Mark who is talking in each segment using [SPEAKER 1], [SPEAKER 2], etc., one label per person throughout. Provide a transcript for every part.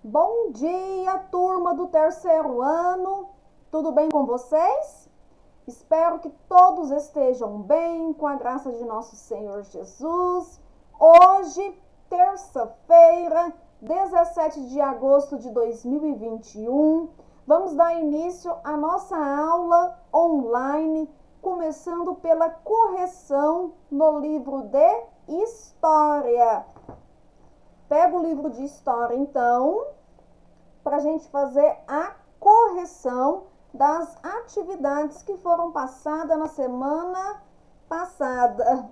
[SPEAKER 1] Bom dia, turma do terceiro ano. Tudo bem com vocês? Espero que todos estejam bem, com a graça de nosso Senhor Jesus. Hoje, terça-feira, 17 de agosto de 2021, vamos dar início à nossa aula online, começando pela correção no livro de História. Pega o livro de História, então, para a gente fazer a correção das atividades que foram passadas na semana passada.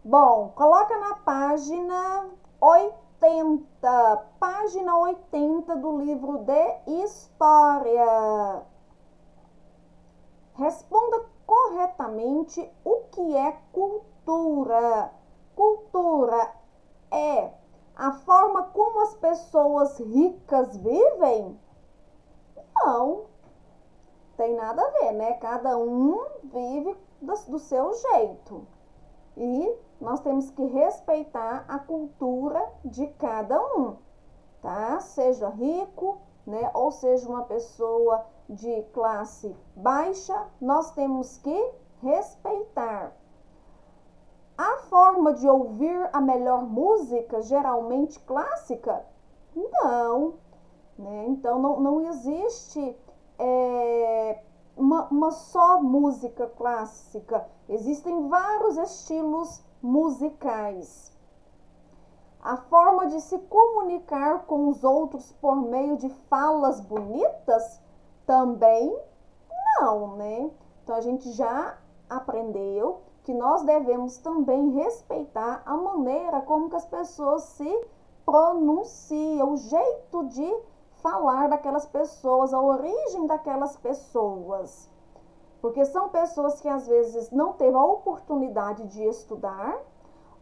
[SPEAKER 1] Bom, coloca na página 80 do livro de História. Responda corretamente o que é cultura. Cultura é a forma como as pessoas ricas vivem? Não, tem nada a ver, né? Cada um vive do seu jeito. E nós temos que respeitar a cultura de cada um, tá? Seja rico, né? Ou seja uma pessoa de classe baixa, nós temos que respeitar. A forma de ouvir a melhor música, geralmente clássica? Não, né? Então não existe uma só música clássica. Existem vários estilos musicais. A forma de se comunicar com os outros por meio de falas bonitas? Também não, né? Então a gente já aprendeu que nós devemos também respeitar a maneira como que as pessoas se pronunciam, o jeito de falar daquelas pessoas, a origem daquelas pessoas. Porque são pessoas que às vezes não teve a oportunidade de estudar,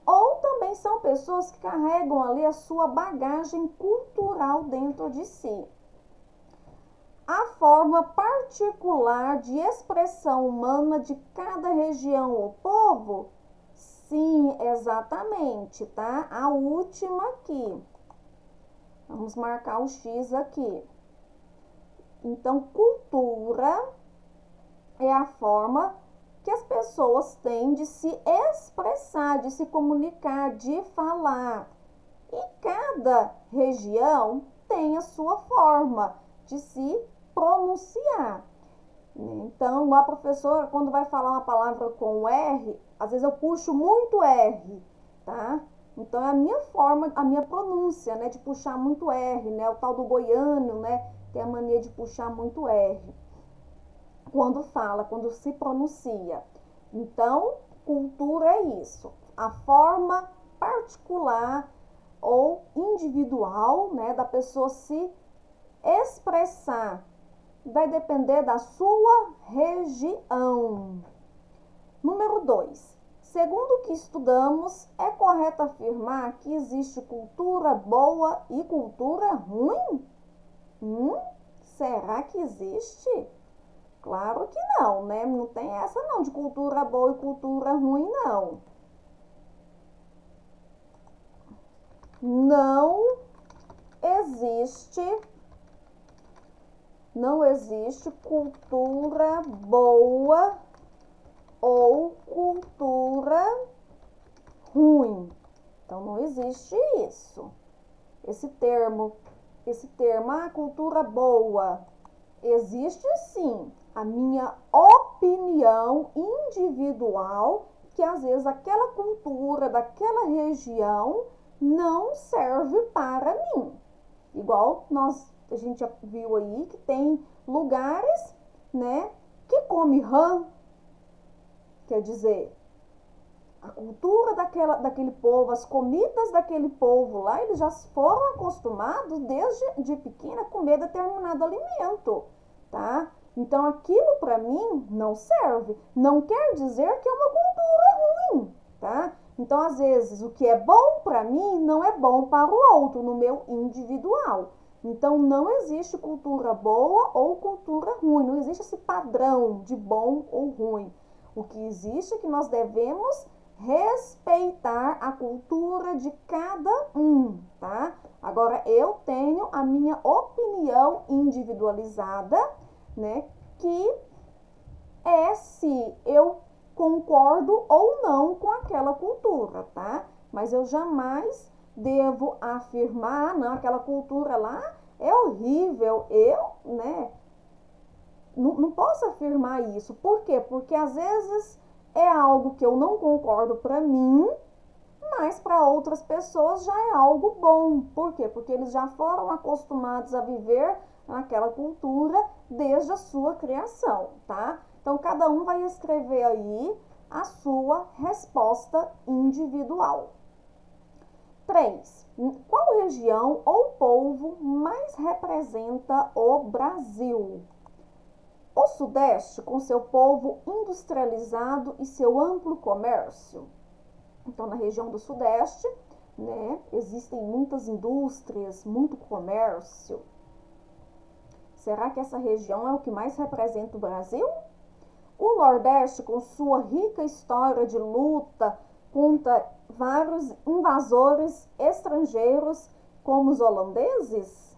[SPEAKER 1] ou também são pessoas que carregam ali a sua bagagem cultural dentro de si. A forma particular de expressão humana de cada região ou povo? Sim, exatamente, tá? A última aqui. Vamos marcar o X aqui. Então, cultura é a forma que as pessoas têm de se expressar, de se comunicar, de falar. E cada região tem a sua forma de se pronunciar. Então, a professora, quando vai falar uma palavra com R, às vezes eu puxo muito R, tá? Então, é a minha forma, a minha pronúncia, né, de puxar muito R, né? O tal do goiano, né, tem a mania de puxar muito R. Quando fala, quando se pronuncia. Então, cultura é isso. A forma particular ou individual, né, da pessoa se expressar. Vai depender da sua região. Número 2. Segundo o que estudamos, é correto afirmar que existe cultura boa e cultura ruim? Será que existe? Claro que não, né? Não tem essa não de cultura boa e cultura ruim, não. Não existe cultura boa ou cultura ruim. Então, não existe isso. Esse termo, cultura boa, existe sim a minha opinião individual, que às vezes aquela cultura daquela região não serve para mim. Igual a gente já viu aí que tem lugares, né, que come rã, quer dizer, a cultura daquele povo, as comidas daquele povo lá, eles já foram acostumados desde de pequena a comer determinado alimento, tá? Então aquilo para mim não serve, não quer dizer que é uma cultura ruim, tá? Então às vezes o que é bom para mim não é bom para o outro, no meu individual. Então não existe cultura boa ou cultura ruim, não existe esse padrão de bom ou ruim. O que existe é que nós devemos respeitar a cultura de cada um, tá? Agora, eu tenho a minha opinião individualizada, né? Que é se eu concordo ou não com aquela cultura, tá? Mas eu jamais devo afirmar, não, aquela cultura lá é horrível, né? Não posso afirmar isso. Por quê? Porque às vezes é algo que eu não concordo para mim, mas para outras pessoas já é algo bom. Por quê? Porque eles já foram acostumados a viver naquela cultura desde a sua criação, tá? Então, cada um vai escrever aí a sua resposta individual. 3. Qual região ou povo mais representa o Brasil? O Sudeste, com seu povo industrializado e seu amplo comércio. Então, na região do Sudeste, né, existem muitas indústrias, muito comércio. Será que essa região é o que mais representa o Brasil? O Nordeste, com sua rica história de luta contra vários invasores estrangeiros, como os holandeses?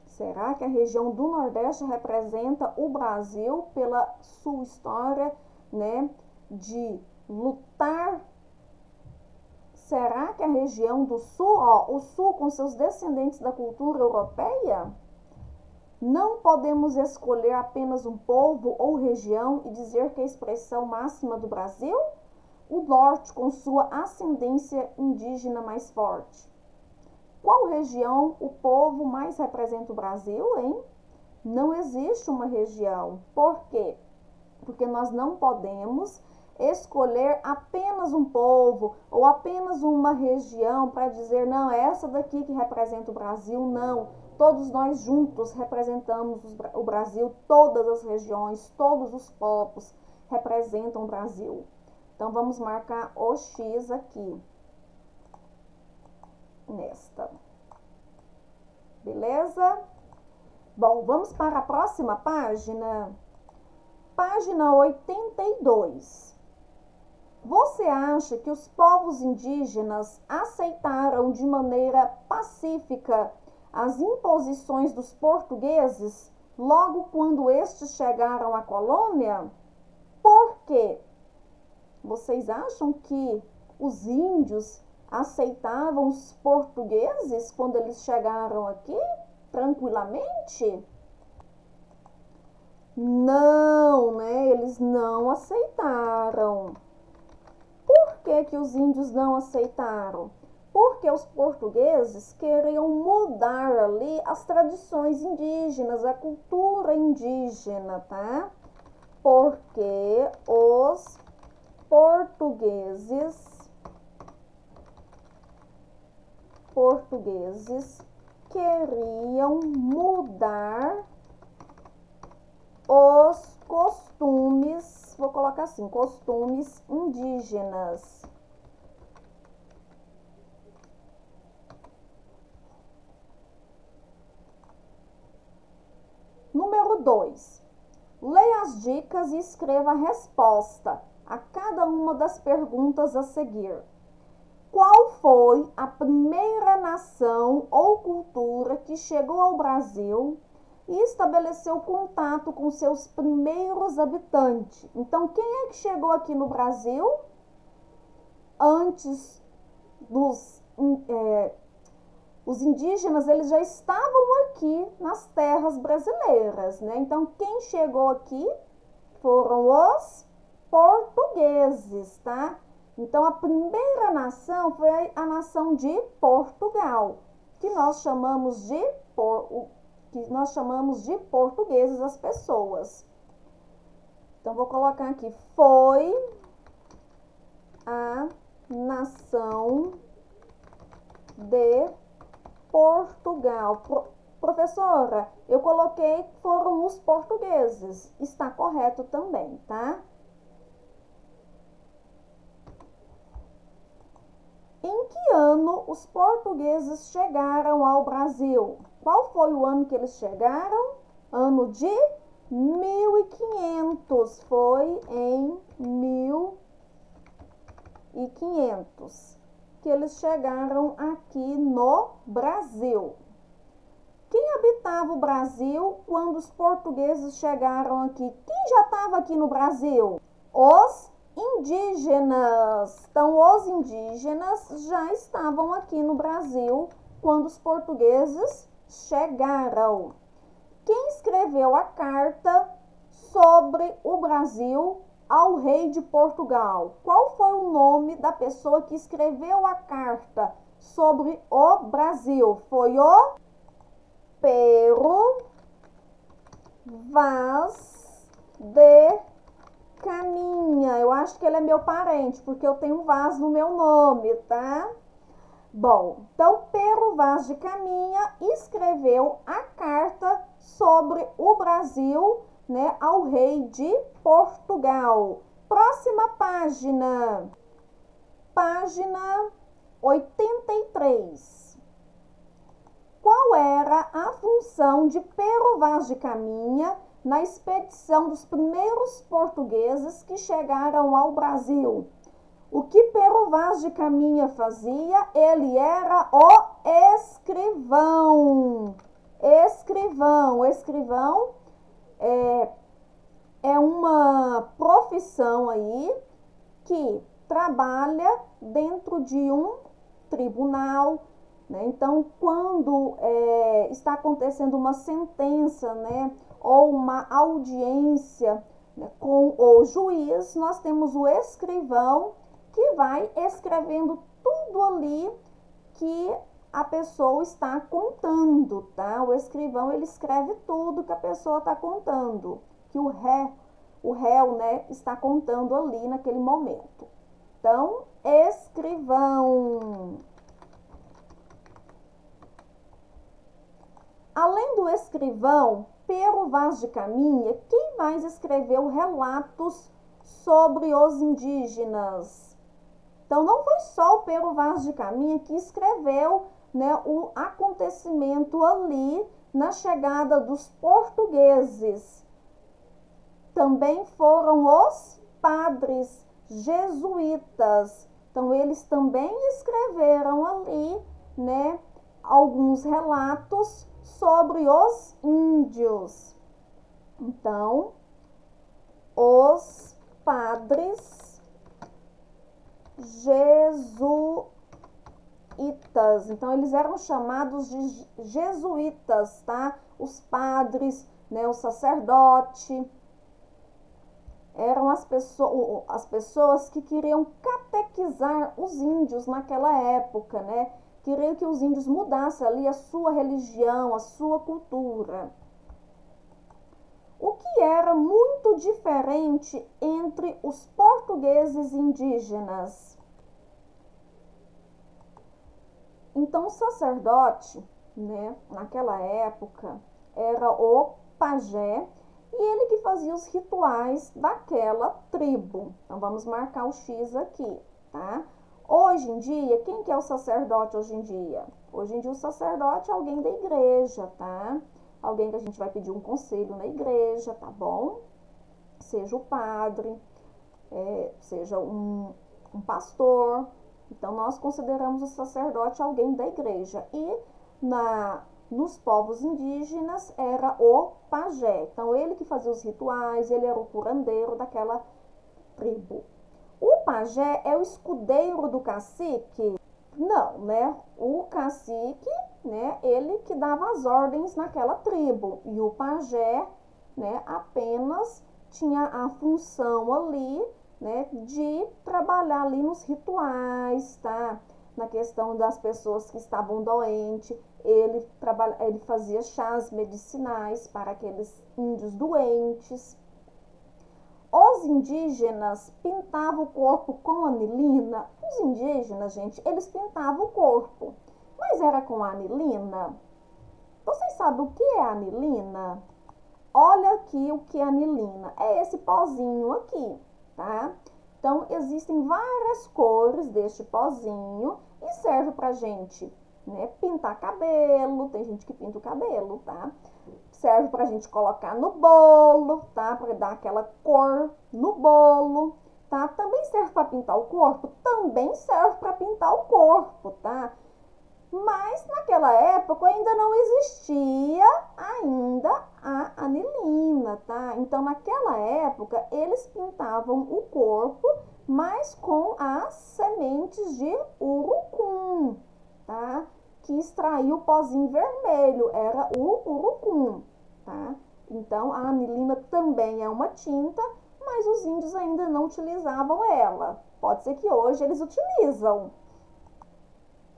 [SPEAKER 1] Será que a região do Nordeste representa o Brasil pela sua história, né, de lutar? Será que a região do Sul, o Sul com seus descendentes da cultura europeia? Não podemos escolher apenas um povo ou região e dizer que é a expressão máxima do Brasil? O Norte com sua ascendência indígena mais forte. Qual região o povo mais representa o Brasil, hein? Não existe uma região. Por quê? Porque nós não podemos escolher apenas um povo ou apenas uma região para dizer, não, é essa daqui que representa o Brasil, não. Todos nós juntos representamos o Brasil, todas as regiões, todos os povos representam o Brasil. Então, vamos marcar o X aqui. Nesta. Beleza? Bom, vamos para a próxima página. Página 82. Você acha que os povos indígenas aceitaram de maneira pacífica as imposições dos portugueses logo quando estes chegaram à colônia? Por quê? Vocês acham que os índios aceitavam os portugueses quando eles chegaram aqui tranquilamente? Não, né? Eles não aceitaram. Por que que os índios não aceitaram? Porque os portugueses queriam mudar ali as tradições indígenas, a cultura indígena, tá? Porque os portugueses queriam mudar os costumes, vou colocar assim, costumes indígenas. Número 2. Leia as dicas e escreva a resposta a cada uma das perguntas a seguir. Qual foi a primeira nação ou cultura que chegou ao Brasil e estabeleceu contato com seus primeiros habitantes? Então, quem é que chegou aqui no Brasil antes dos os indígenas? Eles já estavam aqui nas terras brasileiras, né? Então, quem chegou aqui foram os portugueses, tá? Então, a primeira nação foi a nação de Portugal, que nós chamamos de portugueses as pessoas. Então, vou colocar aqui, foi a nação de Portugal. Professora, eu coloquei que foram os portugueses. Está correto também, tá? Em que ano os portugueses chegaram ao Brasil? Qual foi o ano que eles chegaram? Ano de 1500. Foi em 1500. 1500 que eles chegaram aqui no Brasil. Quem habitava o Brasil quando os portugueses chegaram aqui? Quem já estava aqui no Brasil? Os indígenas. Então, os indígenas já estavam aqui no Brasil quando os portugueses chegaram. Quem escreveu a carta sobre o Brasil ao rei de Portugal? Qual foi o nome da pessoa que escreveu a carta sobre o Brasil? Foi o Pero Vaz de Caminha. Eu acho que ele é meu parente, porque eu tenho Vaz no meu nome, tá? Bom, então Pero Vaz de Caminha escreveu a carta sobre o Brasil, né, ao rei de Portugal. Próxima página. Página 83. Qual era a função de Pero Vaz de Caminha na expedição dos primeiros portugueses que chegaram ao Brasil? O que Pero Vaz de Caminha fazia? Ele era o escrivão. Escrivão é uma profissão aí que trabalha dentro de um tribunal, né? Então, quando está acontecendo uma sentença, né, ou uma audiência, né, com o juiz, nós temos o escrivão que vai escrevendo tudo ali que a pessoa está contando, tá? O escrivão, ele escreve tudo que a pessoa está contando, que o réu, né, está contando ali naquele momento. Então, escrivão. Além do escrivão, Pero Vaz de Caminha, quem mais escreveu relatos sobre os indígenas? Então, não foi só o Pero Vaz de Caminha que escreveu, né, o acontecimento ali na chegada dos portugueses. Também foram os padres jesuítas. Então, eles também escreveram ali, né, alguns relatos sobre os índios. Então, os padres jesuítas. Então, eles eram chamados de jesuítas, tá? Os padres, né, o sacerdote, eram as pessoas que queriam catequizar os índios naquela época, né? Queriam que os índios mudassem ali a sua religião, a sua cultura. O que era muito diferente entre os portugueses e indígenas? Então, o sacerdote, né, naquela época, era o pajé, e ele que fazia os rituais daquela tribo. Então, vamos marcar o X aqui, tá? Hoje em dia, quem que é o sacerdote hoje em dia? Hoje em dia o sacerdote é alguém da igreja, tá? Alguém que a gente vai pedir um conselho na igreja, tá bom? Seja o padre, seja um pastor. Então, nós consideramos o sacerdote alguém da igreja. E nos povos indígenas era o pajé. Então, ele que fazia os rituais, ele era o curandeiro daquela tribo. O pajé é o escudeiro do cacique? Não, né? O cacique, né, ele que dava as ordens naquela tribo. E o pajé, né, apenas tinha a função ali, né, de trabalhar ali nos rituais, tá? Na questão das pessoas que estavam doentes, ele fazia chás medicinais para aqueles índios doentes. Os indígenas pintavam o corpo com anilina. Os indígenas, gente, eles pintavam o corpo, mas era com anilina. Vocês sabem o que é anilina? Olha aqui o que é anilina. É esse pozinho aqui, tá? Então, existem várias cores deste pozinho e serve pra gente, né, pintar cabelo. Tem gente que pinta o cabelo, tá? Serve pra gente colocar no bolo, tá? Pra dar aquela cor no bolo. tá? Também serve para pintar o corpo? Também serve para pintar o corpo, tá? Mas naquela época ainda não existia ainda a anilina, tá? Então naquela época eles pintavam o corpo, mas com as sementes de urucum, tá? Que extraía o pozinho vermelho, era o urucum, tá? Então a anilina também é uma tinta, mas os índios ainda não utilizavam ela. Pode ser que hoje eles utilizam.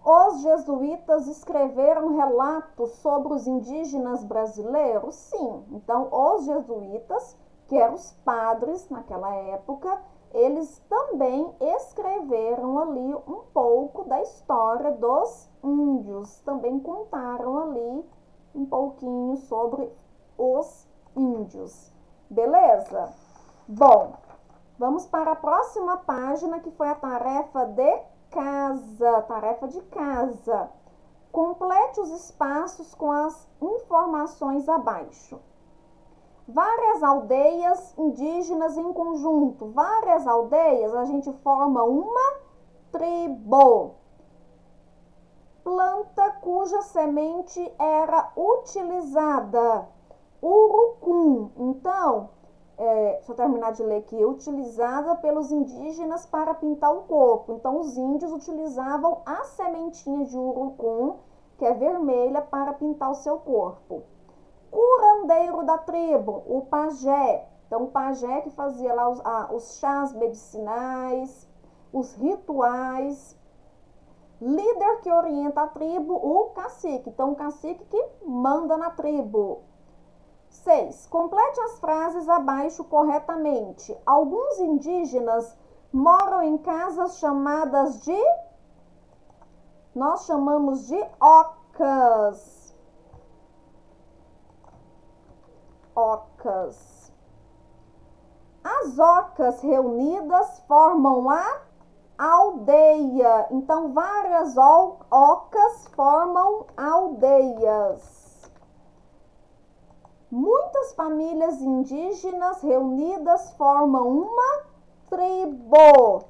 [SPEAKER 1] Os jesuítas escreveram relatos sobre os indígenas brasileiros? Sim. Então, os jesuítas, que eram os padres naquela época, eles também escreveram ali um pouco da história dos índios. Também contaram ali um pouquinho sobre os índios. Beleza? Bom, vamos para a próxima página, que foi a tarefa de casa, tarefa de casa. Complete os espaços com as informações abaixo. Várias aldeias indígenas em conjunto. Várias aldeias, a gente forma uma tribo. Planta cuja semente era utilizada. Urucum. Então, deixa eu terminar de ler aqui. Utilizada pelos indígenas para pintar o corpo. Então, os índios utilizavam a sementinha de urucum, que é vermelha, para pintar o seu corpo. Curandeiro da tribo, o pajé. Então, o pajé que fazia lá os chás medicinais, os rituais. Líder que orienta a tribo, o cacique. Então, o cacique que manda na tribo. 6. Complete as frases abaixo corretamente. Alguns indígenas moram em casas chamadas de... Nós chamamos de ocas. Ocas. As ocas reunidas formam a aldeia. Então, várias ocas formam aldeias. Muitas famílias indígenas reunidas formam uma tribo.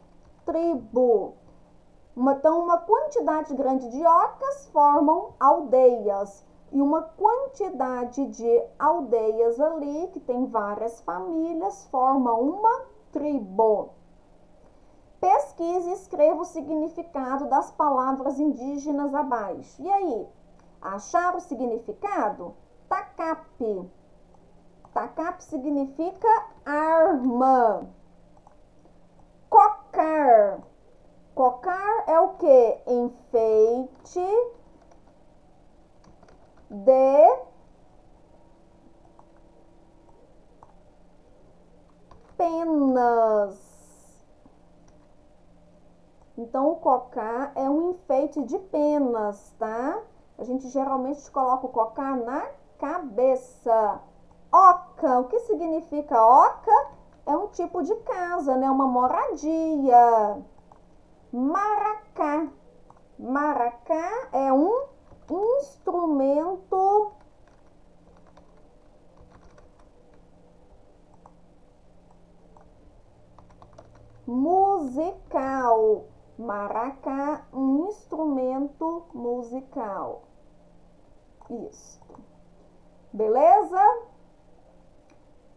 [SPEAKER 1] Então, uma quantidade grande de ocas formam aldeias. E uma quantidade de aldeias ali, que tem várias famílias, formam uma tribo. Pesquise e escreva o significado das palavras indígenas abaixo. E aí? Achar o significado? Tacape. Tacape significa arma. Cocar. Cocar é o que? Enfeite de penas. Então, o cocar é um enfeite de penas, tá? A gente geralmente coloca o cocar na cabeça. Oca, o que significa oca? É um tipo de casa, né? Uma moradia. Maracá. Maracá é um instrumento musical. Maracá, um instrumento musical. Isso. Beleza?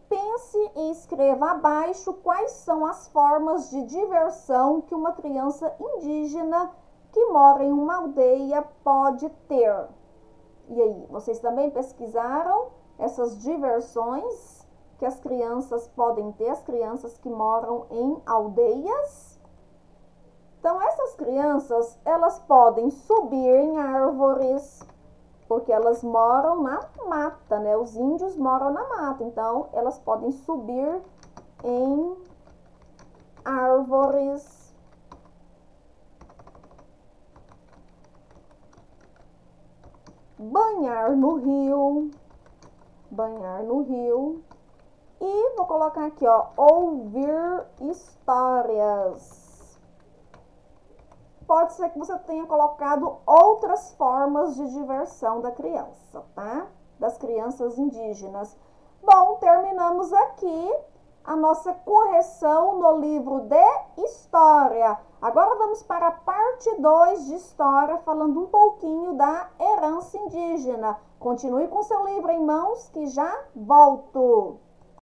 [SPEAKER 1] Pense e escreva abaixo quais são as formas de diversão que uma criança indígena que mora em uma aldeia pode ter. E aí, vocês também pesquisaram essas diversões que as crianças podem ter, as crianças que moram em aldeias? Então, essas crianças, elas podem subir em árvores, porque elas moram na mata, né? Os índios moram na mata, então elas podem subir em árvores. Banhar no rio. Banhar no rio. E vou colocar aqui, ó, ouvir histórias. Pode ser que você tenha colocado outras formas de diversão da criança, tá? Das crianças indígenas. Bom, terminamos aqui. a nossa correção no livro de História. Agora vamos para a parte 2 de História, falando um pouquinho da herança indígena. Continue com seu livro em mãos que já volto.